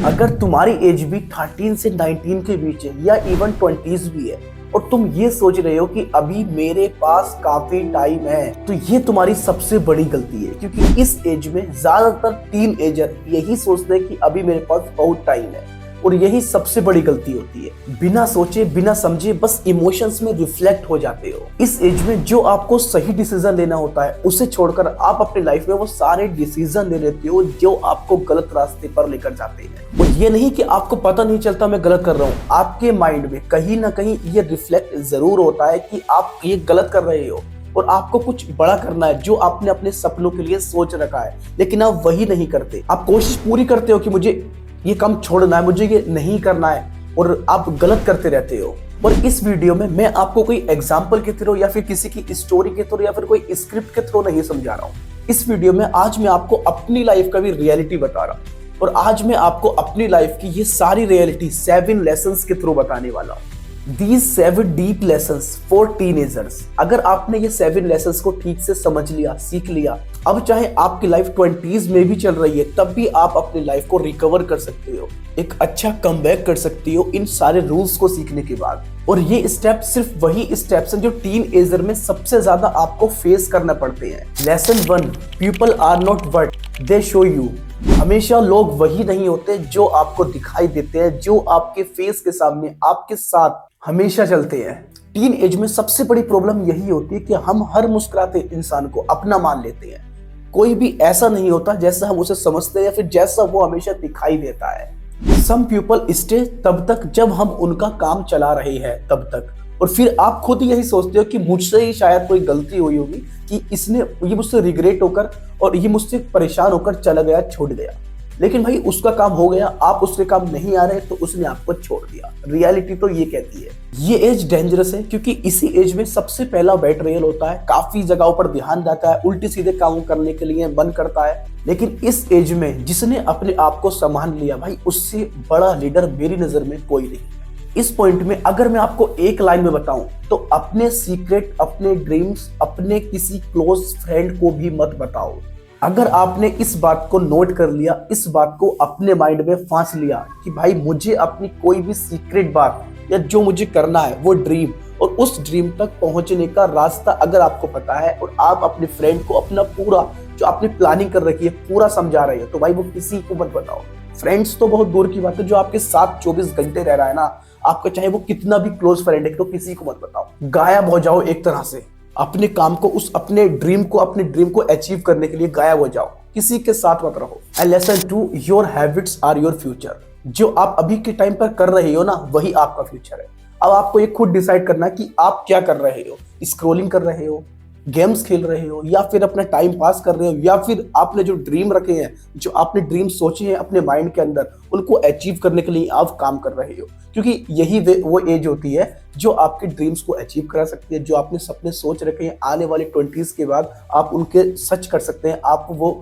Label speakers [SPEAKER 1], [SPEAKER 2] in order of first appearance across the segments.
[SPEAKER 1] अगर तुम्हारी एज भी 13 से 19 के बीच है या इवन 20s भी है और तुम ये सोच रहे हो कि अभी मेरे पास काफी टाइम है, तो ये तुम्हारी सबसे बड़ी गलती है। क्योंकि इस एज में ज्यादातर टीन एजर यही सोचते हैं कि अभी मेरे पास बहुत टाइम है, और यही सबसे बड़ी गलती होती है। बिना सोचे बिना समझे बस इमोशंस में रिफ्लेक्ट हो जाते हो। इस एज में जो आपको सही डिसीजन लेना होता है उसे छोड़कर आप अपनी लाइफ में वो सारे डिसीजन ले लेते हो जो आपको गलत रास्ते पर लेकर जाते हैं। और ये नहीं कि आपको पता नहीं चलता मैं गलत कर रहा हूँ, आपके माइंड में कहीं ना कहीं ये रिफ्लेक्ट जरूर होता है कि आप ये गलत कर रहे हो और आपको कुछ बड़ा करना है जो आपने अपने सपनों के लिए सोच रखा है, लेकिन आप वही नहीं करते। आप कोशिश पूरी करते हो कि मुझे ये काम छोड़ना है, मुझे ये नहीं करना है, और आप गलत करते रहते हो। और इस वीडियो में मैं आपको कोई एग्जाम्पल के थ्रू या फिर किसी की स्टोरी के थ्रू या फिर कोई स्क्रिप्ट के थ्रू नहीं समझा रहा हूँ। इस वीडियो में आज मैं आपको अपनी लाइफ का भी रियलिटी बता रहा हूँ, और आज मैं आपको अपनी लाइफ की ये सारी रियलिटी 7 लेसन्स के थ्रू बताने वाला हूँ। These 7 deep lessons for teenagers। अगर आपने ये 7 लेसन्स को ठीक से समझ लिया, सीख लिया, अब चाहे आपकी लाइफ 20s में भी चल रही है तब भी आप अपनी लाइफ को रिकवर कर सकते हो, एक अच्छा कमबैक कर सकती हो इन सारे रूल्स को सीखने के बाद। और ये स्टेप सिर्फ वही स्टेप्स हैं जो टीन एजर में सबसे ज्यादा आपको फेस करना पड़ते हैं। Lesson 1, people are not what they show you. हमेशा लोग वही नहीं होते जो आपको दिखाई देते हैं, जो आपके फेस के सामने आपके साथ हमेशा चलते हैं। टीन एज में सबसे बड़ी प्रॉब्लम यही होती है कि हम हर मुस्कुराते इंसान को अपना मान लेते हैं। कोई भी ऐसा नहीं होता जैसा हम उसे समझते हैं या फिर जैसा वो हमेशा दिखाई देता है। सम पीपल स्टे तब तक जब हम उनका काम चला रहे हैं तब तक, और फिर आप खुद यही सोचते हो कि मुझसे ही शायद कोई गलती हुई होगी कि ये मुझसे रिग्रेट होकर और ये मुझसे परेशान होकर चला गया, छोड़ गया। लेकिन भाई उसका काम हो गया, आप उसके काम नहीं आ रहे तो उसने आपको छोड़ दिया। रियलिटी तो ये कहती है। ये एज डेंजरस है क्योंकि इसी एज में सबसे पहला बेट्रेयल होता है, काफी जगहों पर ध्यान जाता है, उल्टे सीधे काम करने के लिए मन करता है। लेकिन इस एज में जिसने अपने आप को संभाल लिया भाई, उससे बड़ा लीडर मेरी नजर में कोई नहीं। इस पॉइंट में अगर मैं आपको एक लाइन में बताऊं तो अपने सीक्रेट, अपने ड्रीम्स, अपने किसी क्लोज फ्रेंड को भी मत बताओ। अगर आपने इस बात को नोट कर लिया, इस बात को अपने माइंड में फांस लिया कि भाई मुझे अपनी कोई भी सीक्रेट बात या जो मुझे करना है वो ड्रीम, और उस ड्रीम तक पहुंचने का रास्ता अगर आपको पता है और आप अपने फ्रेंड को अपना पूरा जो आपने प्लानिंग कर रखी है पूरा समझा रहे हो, तो भाई वो किसी को मत बताओ। फ्रेंड्स तो बहुत दूर की बात है, जो आपके साथ 24 घंटे रह रहा है ना, आपका चाहे वो कितना भी क्लोज फ्रेंड है, तो किसी को मत बताओ। गायब हो जाओ एक तरह से अपने काम को, उस अपने ड्रीम को अचीव करने के लिए गायब हो जाओ, किसी के साथ मत रहो। And lesson 2, your habits are your future. जो आप अभी के टाइम पर कर रहे हो ना, वही आपका फ्यूचर है। अब आपको ये खुद डिसाइड करना है कि आप क्या कर रहे हो। स्क्रॉलिंग कर रहे हो, गेम्स खेल रहे हो, या फिर अपना टाइम पास कर रहे हो, या फिर आपने जो ड्रीम रखे हैं, जो आपने ड्रीम सोचे हैं अपने माइंड के अंदर, उनको अचीव करने के लिए आप काम कर रहे हो। क्योंकि यही वो एज होती है जो आपके ड्रीम्स को अचीव करा सकती है। जो आपने सपने सोच रखे हैं आने वाले 20s के बाद आप उनके सच कर सकते हैं, आप वो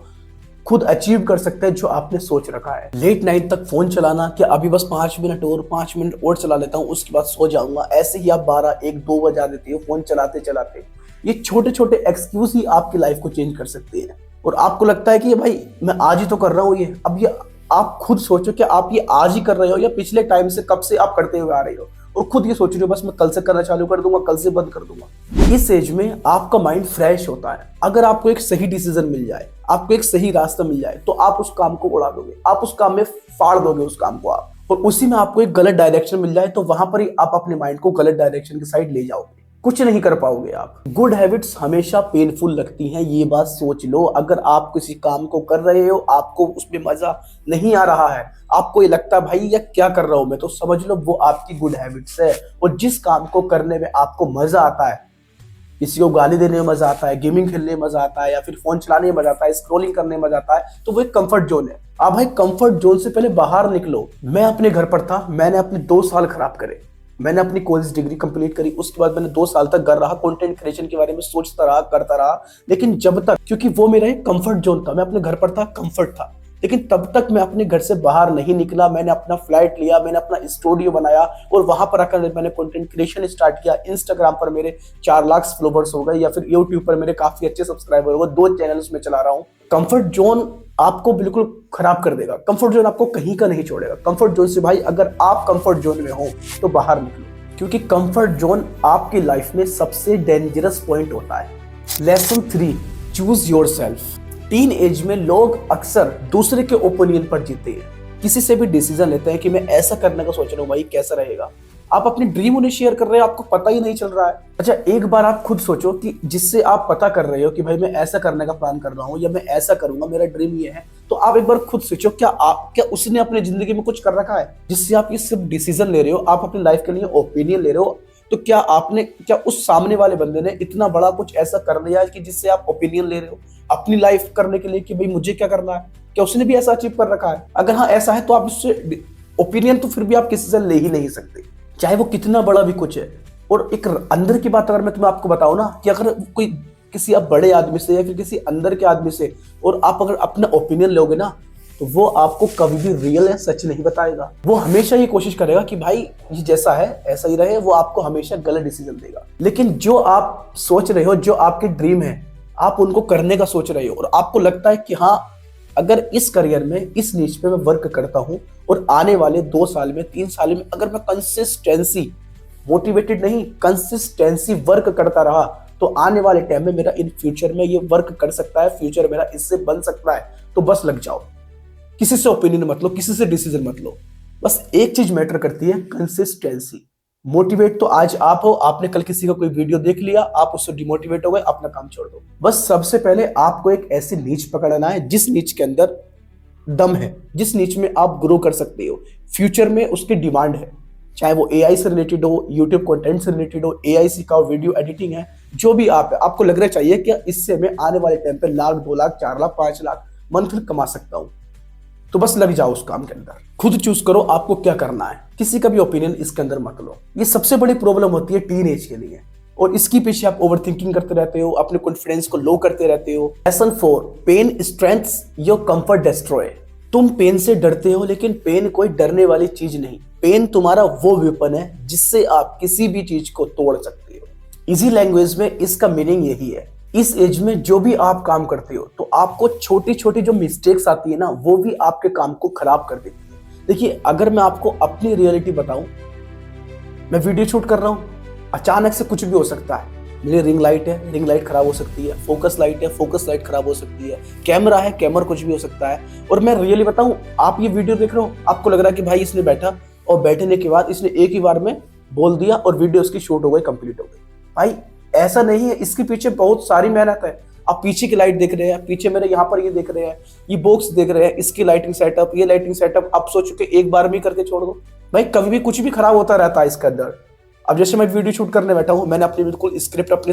[SPEAKER 1] खुद अचीव कर सकते हैं जो आपने सोच रखा है। लेट नाइट तक फोन चलाना कि अभी बस 5 मिनट और चला लेता हूँ, उसके बाद सो जाऊंगा, ऐसे ही आप 12, 1, 2 बजा देते हो फोन चलाते चलाते। ये छोटे छोटे एक्सक्यूज ही आपकी लाइफ को चेंज कर सकते हैं। और आपको लगता है कि भाई मैं आज ही तो कर रहा हूँ ये, अब ये आप खुद सोचो कि आप ये आज ही कर रहे हो या पिछले टाइम से कब से आप करते हुए आ रहे हो, और खुद ये सोच रहे हो बस मैं कल से करना चालू कर दूंगा, कल से बंद कर दूंगा। इस एज में आपका माइंड फ्रेश होता है। अगर आपको एक सही डिसीजन मिल जाए, आपको एक सही रास्ता मिल जाए, तो आप उस काम को उड़ा दोगे, आप उस काम में फाड़ दोगे उस काम को आप, और उसी में आपको एक गलत डायरेक्शन मिल जाए तो वहां पर ही आप अपने माइंड को गलत डायरेक्शन की साइड ले जाओगे, कुछ नहीं कर पाओगे आप। गुड हैबिट्स हमेशा पेनफुल लगती हैं, ये बात सोच लो। अगर आप किसी काम को कर रहे हो, आपको उसमें मजा नहीं आ रहा है, आपको ये लगता है भाई ये क्या कर रहा हूं मैं, तो समझ लो वो आपकी गुड हैबिट्स है। और जिस काम को करने में आपको मजा आता है, किसी को गाली देने में मजा आता है, गेमिंग खेलने में मजा आता है, या फिर फोन चलाने में मजा आता है, स्क्रॉलिंग करने में मजा आता है, तो वो एक कंफर्ट जोन है। आप भाई कंफर्ट जोन से पहले बाहर निकलो। मैं अपने घर पर था, मैंने अपने 2 साल खराब करे। मैंने अपनी कॉलेज डिग्री कंप्लीट करी, उसके बाद मैंने 2 साल तक घर रहा, कंटेंट क्रिएशन के बारे में सोचता रहा, करता रहा। लेकिन जब तक, क्योंकि वो मेरा एक कंफर्ट जोन था, मैं अपने घर पर था, कंफर्ट था, लेकिन तब तक मैं अपने घर से बाहर नहीं निकला। मैंने अपना फ्लाइट लिया, मैंने अपना स्टूडियो बनाया, और वहां पर आकर मैंने कंटेंट क्रिएशन स्टार्ट किया। इंस्टाग्राम पर मेरे 4 लाख फॉलोवर्स हो गए, या फिर यूट्यूब पर मेरे काफी अच्छे सब्सक्राइबर हो गए, 2 चैनल्स में चला रहा हूँ। कंफर्ट जोन आपको बिल्कुल खराब कर देगा। कंफर्ट जोन आपको कहीं का नहीं छोड़ेगा। कंफर्ट जोन से भाई अगर आप कंफर्ट जोन में हो तो बाहर निकलो, क्योंकि कंफर्ट जोन आपकी लाइफ में सबसे डेंजरस पॉइंट होता है। Lesson 3, choose yourself. Teen age में लोग अक्सर दूसरे के ओपिनियन पर जीते हैं। किसी से भी डिसीजन लेते हैं कि मैं ऐसा करने का सोच रहा हूँ, भाई कैसा रहेगा। आप अपनी ड्रीम उन्हें शेयर कर रहे हैं, आपको पता ही नहीं चल रहा है। अच्छा, एक बार आप खुद सोचो कि जिससे आप पता कर रहे हो कि भाई मैं ऐसा करने का प्लान कर रहा हूँ या मैं ऐसा करूंगा, मेरा ड्रीम ये है, तो आप एक बार खुद सोचो क्या उसने अपनी जिंदगी में कुछ कर रखा है जिससे आप ये सिर्फ डिसीजन ले रहे हो, आप अपनी लाइफ के लिए ओपिनियन ले रहे हो। तो क्या उस सामने वाले बंदे ने इतना बड़ा कुछ ऐसा कर लिया है कि जिससे आप ओपिनियन ले रहे हो अपनी लाइफ करने के लिए कि भाई मुझे क्या करना है? क्या उसने भी ऐसा अचीव कर रखा है? अगर हाँ ऐसा है तो आप उससे ओपिनियन तो फिर भी आप किसी से ले ही नहीं सकते, चाहे वो कितना बड़ा भी कुछ है। और एक अंदर की बात अगर मैं तुम्हें आपको बताऊं ना, कि अगर कोई किसी आप बड़े आदमी से या फिर किसी अंदर के आदमी से और आप अगर अपना ओपिनियन लोगे ना, तो वो आपको कभी भी रियल है सच नहीं बताएगा। वो हमेशा ये कोशिश करेगा कि भाई ये जैसा है ऐसा ही रहे। वो आपको हमेशा गलत डिसीजन देगा। लेकिन जो आप सोच रहे हो, जो आपके ड्रीम है, आप उनको करने का सोच रहे हो और आपको लगता है कि हाँ अगर इस करियर में इस नीच पे मैं वर्क करता हूं और आने वाले 2 साल में 3 साल में अगर मैं कंसिस्टेंसी, मोटिवेटेड नहीं, कंसिस्टेंसी वर्क करता रहा, तो आने वाले टाइम में मेरा इन फ्यूचर में ये वर्क कर सकता है, फ्यूचर मेरा इससे बन सकता है। तो बस लग जाओ, किसी से ओपिनियन मत लो, किसी से डिसीजन मत लो। बस एक चीज मैटर करती है, कंसिस्टेंसी। मोटिवेट तो आज आप हो, आपने कल किसी का कोई वीडियो देख लिया, आप उससे डिमोटिवेट हो गए, अपना काम छोड़ दो। बस सबसे पहले आपको एक ऐसी नीच पकड़ना है जिस नीच के अंदर दम है, जिस नीच में आप ग्रो कर सकते हो, फ्यूचर में उसकी डिमांड है। चाहे वो एआई से रिलेटेड हो, यूट्यूब कंटेंट से रिलेटेड हो, एआई सिखाओ, वीडियो एडिटिंग है, जो भी आप है, आपको लग रहा चाहिए कि इससे मैं आने वाले टाइम पे 1 लाख 2 लाख 4 लाख 5 लाख मंथ कमा सकता हूं, तो बस लग जाओ उस काम के अंदर। खुद चूज करो आपको क्या करना है, किसी का भी ओपिनियन इसके अंदर मत लो। ये सबसे बड़ी प्रॉब्लम होती है टीन एज के लिए, और इसकी पीछे आप ओवरथिंकिंग करते रहते हो, अपने कॉन्फिडेंस को लो करते रहते हो। Lesson 4, pain strengths your comfort destroy. तुम पेन से डरते हो, लेकिन पेन कोई डरने वाली चीज नहीं। पेन तुम्हारा वो वेपन है जिससे आप किसी भी चीज को तोड़ सकते हो। इजी लैंग्वेज में इसका मीनिंग यही है। इस एज में जो भी आप काम करते हो, तो आपको छोटी छोटी जो मिस्टेक्स आती है ना, वो भी आपके काम को खराब कर देती है। देखिए, अगर मैं आपको अपनी रियलिटी बताऊं, मैं वीडियो शूट कर रहा हूं, अचानक से कुछ भी हो सकता है। मेरी रिंग लाइट है, रिंग लाइट खराब हो सकती है, फोकस लाइट है, फोकस लाइट खराब हो सकती है, कैमरा है, कैमरा कुछ भी हो सकता है। और मैं रियली बताऊं, आप ये वीडियो देख रहे हो, आपको लग रहा है कि भाई इसने बैठा और बैठने के बाद इसने एक ही बार में बोल दिया और वीडियो उसकी शूट हो गई, कंप्लीट हो गई। भाई ऐसा नहीं है, इसके पीछे बहुत सारी मेहनत है। आप पीछे की लाइट देख रहे हैं, पीछे मेरे यहाँ पर ये देख रहे हैं, ये बॉक्स देख रहे हैं, इसकी लाइटिंग सेटअप, ये लाइटिंग सेटअप, आप सोचो कि एक बार में करके छोड़ दो। भाई कभी भी कुछ भी खराब होता रहता है इसके अंदर। अब जैसे मैं वीडियो शूट करने बैठा हूँ, मैंने अपनी बिल्कुल स्क्रिप्ट अपने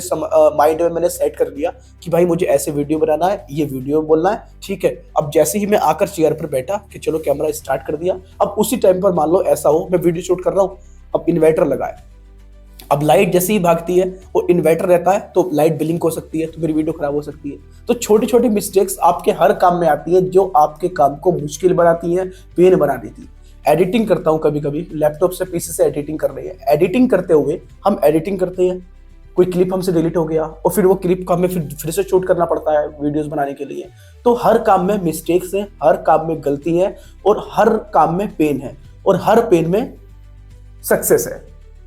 [SPEAKER 1] माइंड में मैंने सेट कर लिया कि भाई मुझे ऐसे वीडियो बनाना है, ये वीडियो बोलना है, ठीक है। अब जैसे ही मैं आकर चेयर पर बैठा कि चलो कैमरा स्टार्ट कर दिया, अब उसी टाइम पर मान लो ऐसा हो मैं वीडियो शूट कर रहा हूँ, अब इन्वर्टर लगाए, अब लाइट जैसे ही भागती है वो इन्वर्टर रहता है तो लाइट ब्लिंक हो सकती है, तो मेरी वीडियो खराब हो सकती है। तो छोटी छोटी मिस्टेक्स आपके हर काम में आती है, जो आपके काम को मुश्किल बनाती है, पेन बना देती है। एडिटिंग करता हूं कभी कभी, लैपटॉप से पीसी से एडिटिंग कर रही है, एडिटिंग करते हुए हम एडिटिंग करते हैं, कोई क्लिप हमसे डिलीट हो गया और फिर वो क्लिप को हमें फिर से शूट करना पड़ता है वीडियोस बनाने के लिए। तो हर काम में मिस्टेक्स हैं, हर काम में गलती है और हर काम में पेन है और हर पेन में सक्सेस है।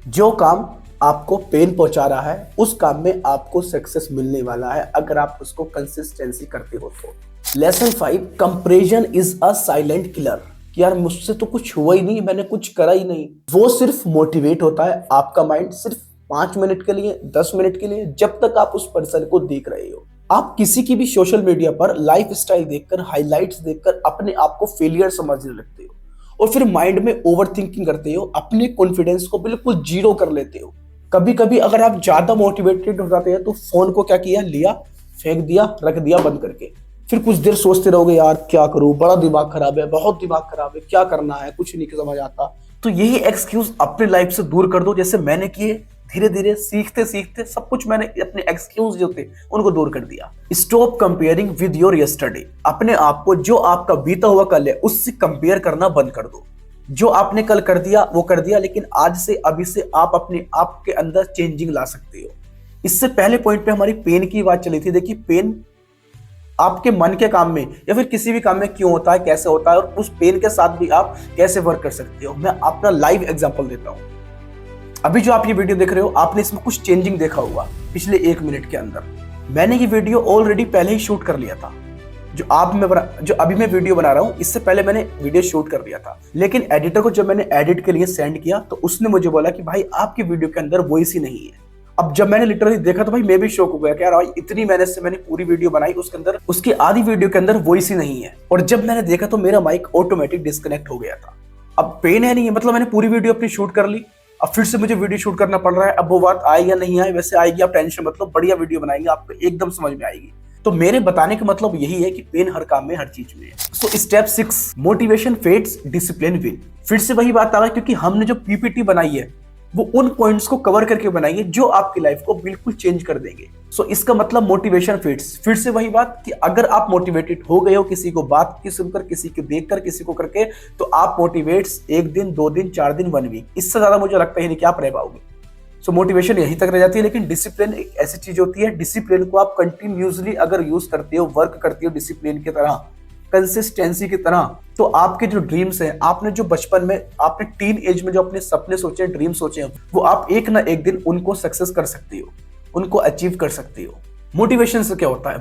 [SPEAKER 1] जो काम आपको पेन पहुंचा रहा है उस काम में आपको सक्सेस मिलने वाला है अगर आप उसको कंसिस्टेंसी करते हो तो। Lesson 5, comparison is a silent killer. कि यार मुझसे तो कुछ हुआ ही नहीं, मैंने कुछ करा ही नहीं। वो सिर्फ मोटिवेट होता है आपका माइंड, सिर्फ 5 मिनट के लिए, 10 मिनट के लिए, जब तक आप उस पर्सन को देख रहे हो। आप किसी की भी सोशल मीडिया पर लाइफ स्टाइल देखकर, हाईलाइट्स देखकर अपने आप को फेलियर समझने लगते हो और फिर माइंड में ओवर थिंकिंग करते हो, अपने कॉन्फिडेंस को बिल्कुल जीरो कर लेते हो। कभी कभी अगर आप ज्यादा मोटिवेटेड हो जाते हैं तो फोन को क्या किया, लिया, फेंक दिया, रख दिया बंद करके, फिर कुछ देर सोचते रहोगे यार क्या करूं, बड़ा दिमाग खराब है, बहुत दिमाग खराब है, क्या करना है, कुछ नहीं समझ आता। तो यही एक्सक्यूज अपनी लाइफ से दूर कर दो, जैसे मैंने किए। धीरे धीरे सीखते सीखते सब कुछ मैंने अपने एक्सक्यूज जो थे उनको दूर कर दिया। Stop comparing with your yesterday. अपने आप को जो आपका बीता हुआ कल है उससे कंपेयर करना बंद कर दो। जो आपने कल कर दिया वो कर दिया, लेकिन आज से, अभी से आप अपने आप के अंदर चेंजिंग ला सकते हो। इससे पहले पॉइंट पे हमारी पेन की बात चली थी। देखिए, पेन आपके मन के काम में या फिर किसी भी काम में क्यों होता है, कैसे होता है, और उस पेन के साथ भी आप कैसे वर्क कर सकते हो। मैं अपना लाइव एग्जांपल देता हूं। अभी जो आप ये वीडियो देख रहे हो, आपने इसमें कुछ चेंजिंग देखा होगा पिछले 1 मिनट के अंदर। मैंने ये वीडियो ऑलरेडी पहले ही शूट कर लिया था। जो अभी मैं वीडियो बना रहा हूं, इससे पहले मैंने वीडियो शूट कर लिया था। लेकिन एडिटर को जब मैंने एडिट के लिए सेंड किया तो उसने मुझे बोला कि भाई आपकी वीडियो के अंदर वॉइस ही नहीं है। अब जब मैंने लिटरली देखा तो भाई मैं भी शॉक हो गया कि यार भाई इतनी मेहनत से मैंने पूरी वीडियो बनाई, उसके अंदर उसकी आधी वीडियो के अंदर वॉइस ही नहीं है। और जब मैंने देखा तो मेरा माइक ऑटोमेटिक डिस्कनेक्ट हो गया था। अब पेन है नहीं है, मतलब मैंने पूरी वीडियो अपनी शूट कर ली, अब फिर से मुझे वीडियो शूट करना पड़ रहा है। अब वो बात आए या नहीं आए, वैसे आएगी, आप टेंशन मतलब बढ़िया वीडियो बनाएंगे, आपको एकदम समझ में आएगी। तो मेरे बताने का मतलब यही है कि पेन हर काम में, हर चीज में है। So step 6, motivation fades, discipline win. फिर से वही बात आ रहा है, क्योंकि हमने जो पीपीटी बनाई है वो उन पॉइंट्स को कवर करके बनाई है जो आपकी लाइफ को बिल्कुल चेंज कर देंगे। सो इसका मतलब मोटिवेशन फेड्स। फिर से वही बात कि अगर आप मोटिवेटेड हो गए हो किसी को बात की सुनकर, किसी को देखकर, किसी को करके, तो आप मोटिवेट्स 1 दिन, 2 दिन, 4 दिन, 1 वीक, इससे ज्यादा मुझे लगता ही नहीं कि आप रह पाओगे। सो मोटिवेशन यहीं तक रह जाती है। लेकिन डिसिप्लिन एक ऐसी चीज होती है, डिसिप्लिन को आप कंटिन्यूसली अगर यूज करते हो, वर्क करते हो डिसिप्लिन की तरह, कंसिस्टेंसी की तरह, तो आपके जो ड्रीम्स हैं, आपने जो बचपन में, आपने टीन एज में जो अपने सपने सोचे, ड्रीम सोचे, वो आप एक ना एक दिन उनको सक्सेस कर सकती हो, उनको अचीव कर सकती हो। मोटिवेशन से क्या होता है,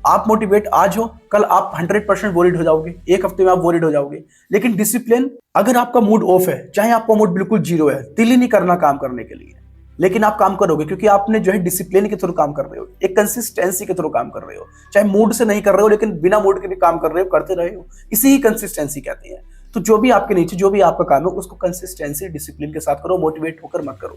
[SPEAKER 1] आप मोटिवेट आज हो, कल आप 100% वॉरिड हो जाओगे, 1 हफ्ते में आप वॉरिड हो जाओगे। लेकिन डिसिप्लिन, अगर आपका मूड ऑफ है, चाहे आपका मूड बिल्कुल जीरो है, दिल ही नहीं करना काम करने के लिए, लेकिन आप काम करोगे क्योंकि आपने जो है डिसिप्लिन के थ्रू काम कर रहे हो, एक कंसिस्टेंसी के थ्रू काम कर रहे हो। चाहे मूड से नहीं कर रहे हो, लेकिन बिना मूड के भी काम कर रहे हो, करते रहे हो, इसी ही कंसिस्टेंसी कहते हैं। तो जो भी आपके नीचे जो भी आपका काम है, उसको कंसिस्टेंसी, डिसिप्लिन के साथ करो, मोटिवेट होकर मत करो।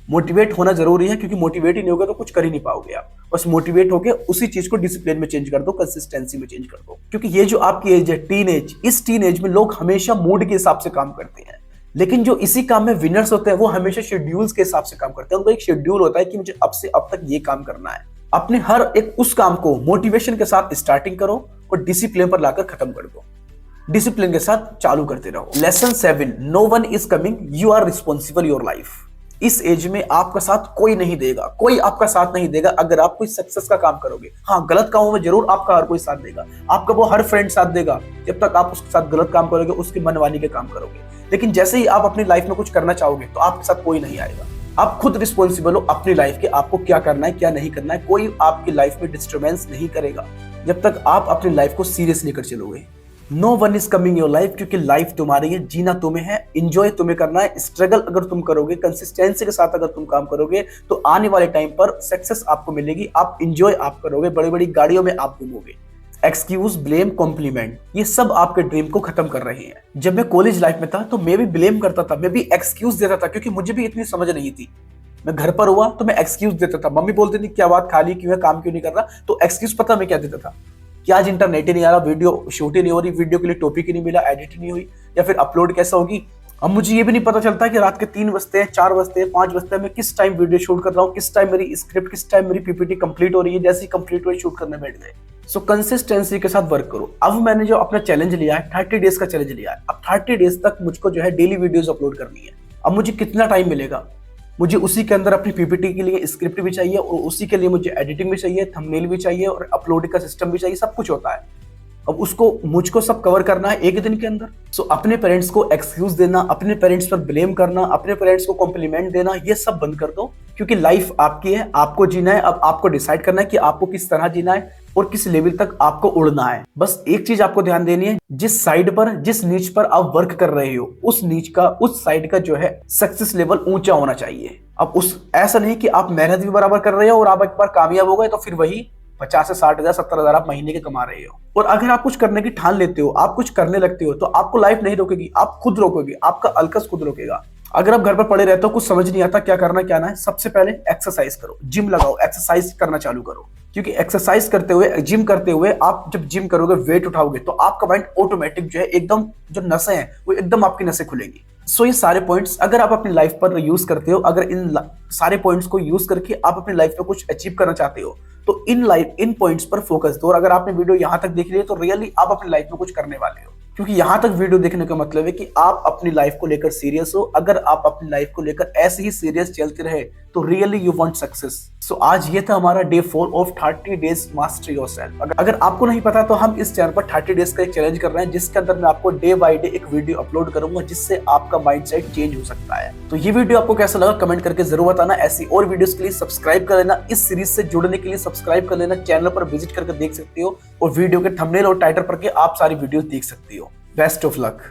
[SPEAKER 1] मोटिवेट होना जरूरी है, क्योंकि मोटिवेट ही नहीं होगा तो कुछ कर ही नहीं पाओगे आप। बस मोटिवेट होकर उसी चीज को डिसिप्लिन में चेंज कर दो, कंसिस्टेंसी में चेंज कर दो। क्योंकि ये जो आपकी एज है, टीन एज, इस टीन एज में लोग हमेशा मूड के हिसाब से काम करते हैं। लेकिन जो इसी काम में विनर्स होते हैं, वो हमेशा शेड्यूल्स के हिसाब से काम करते हैं। उनको एक शेड्यूल होता है कि मुझे अब से अब तक ये काम करना है। अपने हर एक उस काम को मोटिवेशन के साथ स्टार्टिंग करो और डिसिप्लिन पर लाकर खत्म कर दो। डिसिप्लिन के साथ चालू करते रहो। Lesson 7, no one is coming, you are responsible your life. इस एज में आपका साथ कोई नहीं देगा, कोई आपका साथ नहीं देगा अगर आप कोई सक्सेस का काम करोगे। हाँ, गलत कामों में जरूर आपका हर कोई साथ देगा, आपका वो हर फ्रेंड साथ देगा जब तक आप उसके साथ गलत काम करोगे, उसके मनवानी के काम करोगे। लेकिन जैसे ही आप अपनी लाइफ में कुछ करना चाहोगे तो आपके साथ कोई नहीं आएगा। आप खुद रिस्पॉन्सिबल हो अपनी लाइफ के, आपको क्या करना है क्या नहीं करना है। कोई आपकी लाइफ में डिस्टर्बेंस नहीं करेगा जब तक आप अपनी लाइफ को सीरियस लेकर चलोगे। No one is coming your life, क्योंकि लाइफ तुम्हारी है, जीना तुम्हें है, इंजॉय तुम्हें करना है। स्ट्रगल अगर तुम करोगे, कंसिस्टेंसी के साथ अगर तुम काम करोगे, तो आने वाले टाइम पर सक्सेस आपको मिलेगी। आप इंजॉय आप करोगे, बड़ी बड़ी गाड़ियों में आप घूमोगे। एक्सक्यूज, ब्लेम, कॉम्प्लीमेंट, ये सब आपके ड्रीम को खत्म कर रहे हैं। जब मैं कॉलेज लाइफ में था तो मैं भी ब्लेम करता था, मैं भी एक्सक्यूज देता था, क्योंकि मुझे भी इतनी समझ नहीं थी। मैं घर पर हुआ तो मैं एक्सक्यूज देता था। मम्मी बोलती थी क्या बात, खाली क्यों है, काम क्यों नहीं कर रहा, तो एक्सक्यूज पता मैं क्या देता था कि आज इंटरनेट ही नहीं आ रहा, वीडियो शूट ही नहीं हो रही, वीडियो के लिए टॉपिक ही नहीं मिला, एडिट ही नहीं हुई, या फिर अपलोड कैसा होगी। अब मुझे ये भी नहीं पता चलता कि रात के 3 बजते हैं, 4 बजते हैं, 5 बजते हैं, मैं किस टाइम वीडियो शूट कर रहा हूँ, किस टाइम मेरी स्क्रिप्ट, किस टाइम मेरी पीपीटी कंप्लीट हो रही है। जैसे ही कंप्लीट हुई शूट करने बैठ गए। सो कंसिस्टेंसी के साथ वर्क करो। अब मैंने जो अपना चैलेंज लिया है, 30 डेज का चैलेंज लिया है। अब 30 डेज तक मुझको जो है डेली वीडियोस अपलोड करनी है। अब मुझे कितना टाइम मिलेगा, मुझे उसी के अंदर अपनी पीपीटी के लिए स्क्रिप्ट भी चाहिए, और उसी के लिए मुझे एडिटिंग भी चाहिए, थंबनेल भी चाहिए, और अपलोडिंग का सिस्टम भी चाहिए, सब कुछ होता है। अब उसको मुझको सब कवर करना है 1 दिन के अंदर। सो अपने पेरेंट्स को एक्सक्यूज देना, अपने पेरेंट्स पर ब्लेम करना, अपने पेरेंट्स को कॉम्प्लीमेंट देना, ये सब बंद कर दो। क्योंकि लाइफ आपकी है, आपको जीना है। अब आपको डिसाइड करना है कि आपको किस तरह जीना है और किस लेवल तक आपको उड़ना है। बस एक चीज आपको ध्यान देनी है, जिस साइड पर, जिस नीच पर आप वर्क कर रहे हो, उस नीच का, उस साइड का जो है सक्सेस लेवल ऊंचा होना चाहिए। अब उस ऐसा नहीं कि आप मेहनत भी बराबर कर रहे हो और आप एक बार कामयाब हो गए तो फिर वही 50 से 60 हजार, 70 हजार आप महीने के कमा रहे हो। और अगर आप कुछ करने की ठान लेते हो, आप कुछ करने लगते हो, तो आपको लाइफ नहीं रोकेगी, आप खुद रोकोगे, आपका अलकस खुद रोकेगा। अगर आप घर पर पड़े रहते हो, कुछ समझ नहीं आता क्या करना क्या ना है, सबसे पहले एक्सरसाइज करो, जिम लगाओ, एक्सरसाइज करना चालू करो। क्योंकि एक्सरसाइज करते हुए, जिम करते हुए, आप जब जिम करोगे, वेट उठाओगे, तो आपका माइंड ऑटोमेटिक जो है एकदम, जो नसें हैं वो एकदम आपकी नसें खुलेंगी। सो ये सारे पॉइंट्स अगर आप अपनी लाइफ पर यूज करते हो, अगर इन सारे पॉइंट्स को यूज करके आप अपनी लाइफ में कुछ अचीव करना चाहते हो, तो इन पॉइंट्स पर फोकस दो। और अगर आपने वीडियो यहां तक देख लिया तो रियली आप अपनी लाइफ में कुछ करने वाले हो। क्योंकि यहां तक वीडियो देखने का मतलब है कि आप अपनी लाइफ को लेकर सीरियस हो। अगर आप अपनी लाइफ को लेकर ऐसे ही सीरियस चलते रहे तो रियली यू वांट सक्सेस। सो आज ये था हमारा day 4 of 30 days master yourself. अगर आपको नहीं पता तो हम इस चैनल पर 30 डेज का एक चैलेंज कर रहे हैं, जिसके अंदर मैं आपको डे बाय डे एक वीडियो अपलोड करूंगा, जिससे आपका माइंडसेट चेंज हो सकता है। तो ये वीडियो आपको कैसा लगा कमेंट करके जरूर बताना। ऐसी और वीडियोस के लिए सब्सक्राइब कर लेना, इस सीरीज से जुड़ने के लिए सब्सक्राइब कर लेना, चैनल पर विजिट करके देख सकते हो और वीडियो के थंबनेल और टाइटल पढ़ के आप सारी वीडियो देख सकते हो। Best of luck.